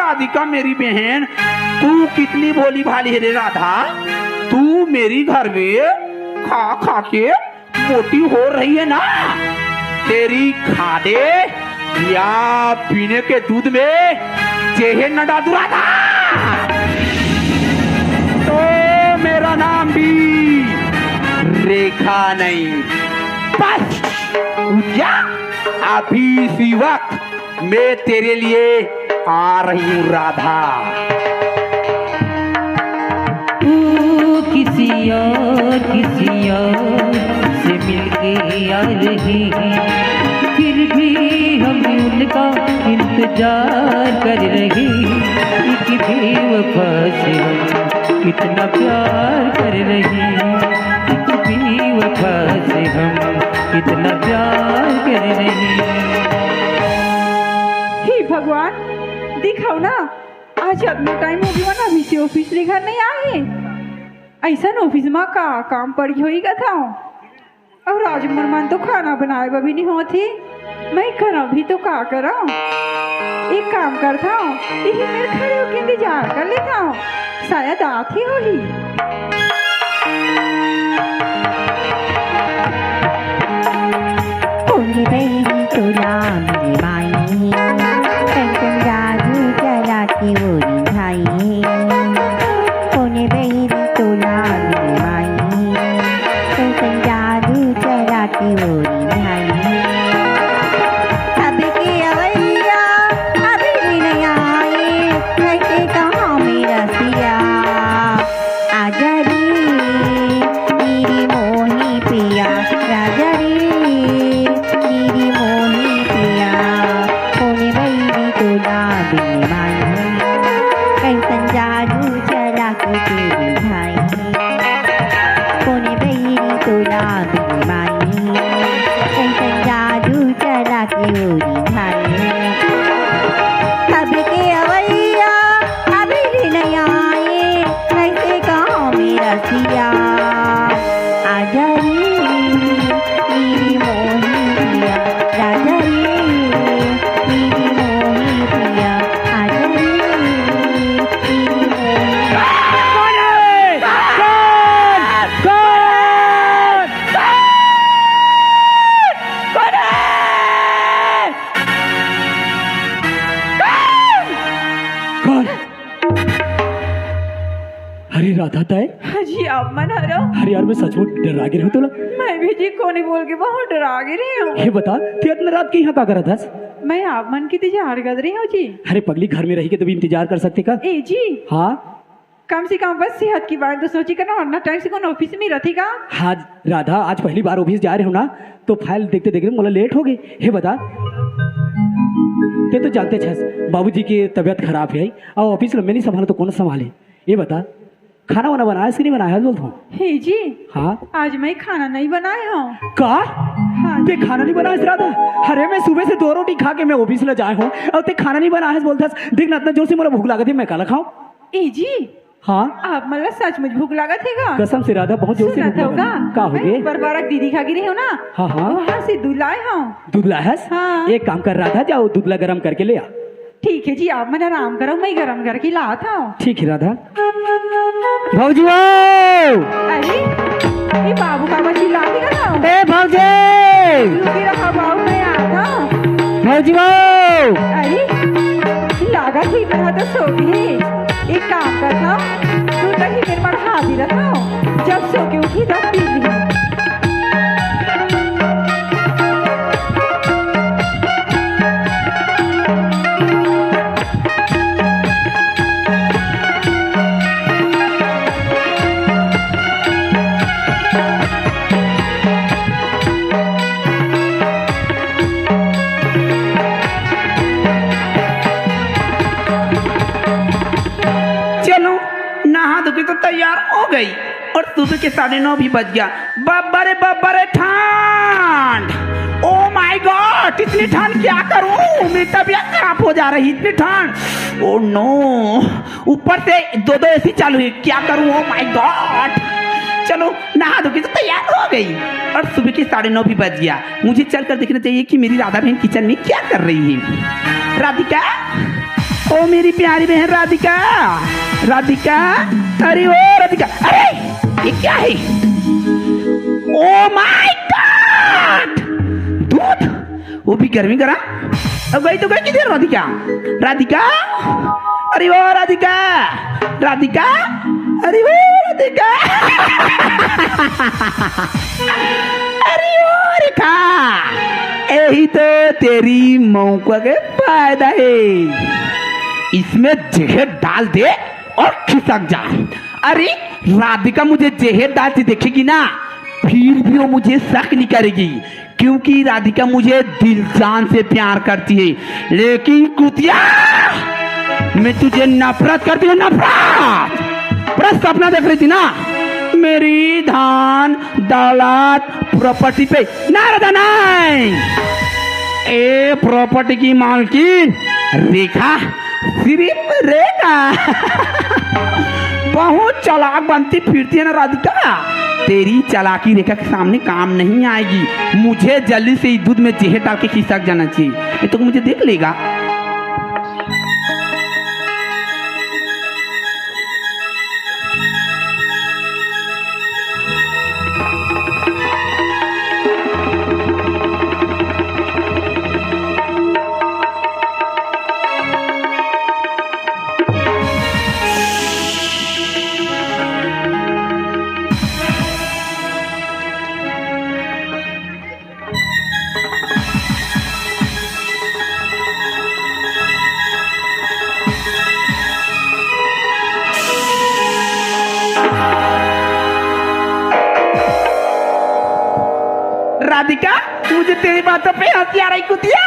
राधिका मेरी बहन, तू कितनी भोली भाली है रे राधा। तू मेरी घर में खा खा के मोटी हो रही है ना। तेरी खाने या पीने के दूध में जहर न डाल दूं राधा, तो मेरा नाम भी रेखा नहीं। बस क्या अभी इसी वक्त मैं तेरे लिए आ रही हूँ राधा। तू किसी और से मिलके आ रही, फिर भी हम उनका इंतजार कर रहे। एक बेवफा से हम कितना प्यार कर रहे, एक बेवफा से हम कितना प्यार कर रहे। हे भगवान, दिखाओ ना, आज अपना टाइम हो गया ना, अभी से ऑफिस ले घर नहीं आए। ऐसा ऑफिस में का काम पड़ी हुई का था, और आज मन तो खाना बनाए भी नहीं होती। मैं करा भी तो का करा, एक काम करता हूँ, यही मेरे खड़े होकर इंतजार कर लेता हूँ, शायद आती हो ही। राधा ताई। हाँ जी, आप मन हरो। अरे यार मैं सचमुच डरा गिर हूँ तो मैं भी जी कोने बोल के बहुत डरा गिरी हूँ। ये बता तू इतने रात के यहाँ क्या कर रहा था? मैं आप मन की इंतजार कर रही हूँ जी। अरे पगली, घर में रही के तो भी इंतजार कर सकते का? ए जी हाँ, कम से कम बस सेहत की बात तो सोची करना, वरना टाइम से कौन ऑफिस में रहती का। हाँ राधा, आज पहली बार ऑफिस जा रहे हो ना, तो फाइल देखते देखते मोला लेट हो गई। हे बता, ते तो जानते छस बाबूजी की तबीयत खराब है और ऑफिस में नहीं संभालो तो कौन संभाले। ये बता, खाना वाना बनाया कि नहीं बनाया? बोलता हूँ। हे जी हाँ, आज मैं खाना नहीं बनाया हूँ। का? हाँ ते खाना नहीं बनाया राधा? अरे मैं सुबह से 2 रोटी खा के मैं ऑफिस ले जाए हूँ और ते खाना नहीं बनाया बोलता। देख ना, इतना जोर से मेरा भूख लगा थी, मैं काला खाऊं? ए जी हाँ, आप मतलब सच मुझ भूख लगा थेगा? कसम से राधा, बहुत जोर से भूख लगा। का हो गए? बरबारक दीदी खा गिरी हो ना। हाँ हाँ, वहाँ से दूध लाए हूँ। दूध लाया? हाँ। एक काम कर राधा, जाओ दूध ला गरम करके ले आ। ठीक है जी, आप मन आराम करो, मैं गरम करके लाता हूँ। ठीक है राधा। भौजी, अरे ये बाबू का बच्ची ला दी का। ए भौजी, रहा बाबू, मैं आता हूँ। भौजी, अरे लागा ठीक रहा तो सो गई। एक काम करता हूँ, दूध दही मेरे पर हाथी रखा हूँ, जब सो के उठी तब पी ली। तो तैयार हो गई और सुबह के 9:30 भी बज गया। बब्बा रे ठंड, ओ माय गॉड, इतनी ठंड क्या करूं, मेरी तबीयत खराब हो जा रही, इतनी ठंड। ओ नो, ऊपर से 2 एसी चालू है, क्या करूं, ओ माय गॉड। चलो नहा धो के तो तैयार हो गई और सुबह के 9:30 भी बज गया। मुझे चलकर देखना चाहिए कि मेरी राधा बहन किचन में क्या कर रही है। राधिका, ओ मेरी प्यारी बहन राधिका, राधिका, अरे ओ राधिका, अरे ये क्या है? ओ माय गॉड, दूध, वो भी गर्मी करा। अब गई तो गई किधर राधिका? राधिका, अरे ओ राधिका, राधिका, अरे ओ राधिका, अरे ओ रेखा, यही तो तेरी मौका के फायदा है। इसमें जहर डाल दे और खिसक जा। अरे राधिका मुझे जहर डालती देखेगी ना, फिर भी वो मुझे शक नहीं करेगी, क्योंकि राधिका मुझे दिल जान से प्यार करती है। लेकिन कुतिया, मैं तुझे नफरत करती हूँ, नफरत। बड़ा सपना देख रही थी ना मेरी धन दौलत प्रॉपर्टी पे, ना राधा नहीं, ए प्रॉपर्टी की मालकिन रेखा, सिर्फ रेखा। बहुत चालाक बनती फिरती है ना राधिका, तेरी चालाकी रेखा के सामने काम नहीं आएगी। मुझे जल्दी से इस दूध में जहर डाल के खिसक जाना चाहिए, ये तो मुझे देख लेगा। राधिका, मुझे तेरी बातों पे हंसी आ रही कुतिया।